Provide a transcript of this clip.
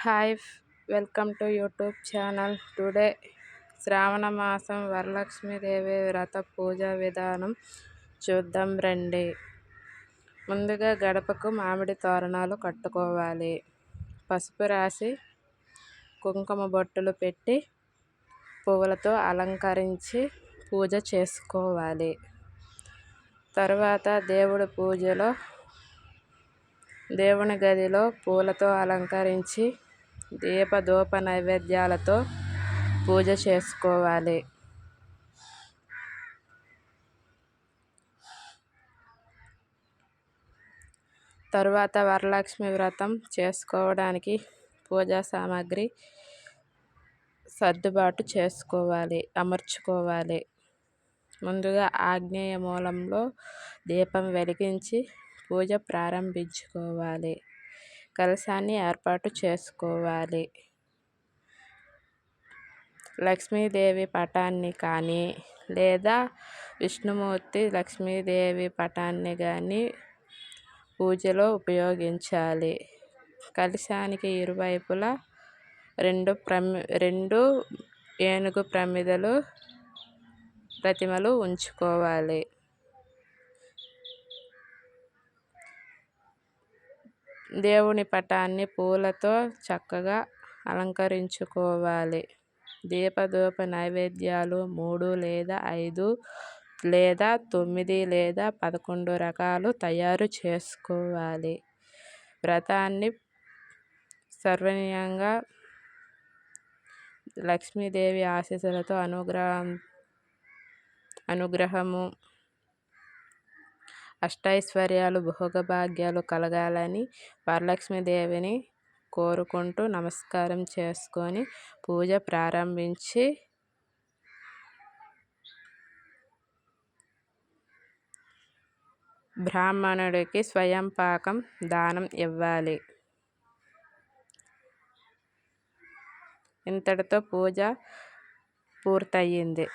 Hi welcome to YouTube channel. Today Shravana మాసం వరలక్ష్మీదేవి వ్రత పూజా విధానం చూద్దాం రండి. ముందుగా గడపకు మామిడి తోరణాలు కట్టుకోవాలి. పసుపు రాసి కుంకుమ బొట్టులు పెట్టి పువ్వులతో అలంకరించి పూజ చేసుకోవాలి. తర్వాత దేవుని గదిలో పూలతో అలంకరించి దీపధూప నైవేద్యాలతో పూజ చేసుకోవాలి. తరువాత వరలక్ష్మి వ్రతం చేసుకోవడానికి పూజా సామాగ్రి సర్దుబాటు అమర్చుకోవాలి. ముందుగా ఆగ్నేయ మూలంలో దీపం వెలిగించి పూజ ప్రారంభించుకోవాలి. కలశాన్ని ఏర్పాటు చేసుకోవాలి. లక్ష్మీదేవి పటాన్ని కానీ లేదా విష్ణుమూర్తి లక్ష్మీదేవి పటాన్ని కానీ పూజలో ఉపయోగించాలి. కలశానికి ఇరువైపులా రెండు ఏనుగు ప్రతిమలు ఉంచుకోవాలి. దేవుని పటాన్ని పూలతో చక్కగా అలంకరించుకోవాలి. దీపధూప నైవేద్యాలు 3 లేదా 5 లేదా 9 లేదా 11 రకాలు తయారు చేసుకోవాలి. వ్రతాన్ని సర్వణీయంగా లక్ష్మీదేవి ఆశీస్సులతో అనుగ్రహము అష్టైశ్వర్యాలు భోగభాగ్యాలు కలగాలని వరలక్ష్మీదేవిని కోరుకుంటూ నమస్కారం చేసుకొని పూజ ప్రారంభించి బ్రాహ్మణుడికి స్వయం పాకం దానం ఇవ్వాలి. ఇంతటితో పూజ పూర్తయింది.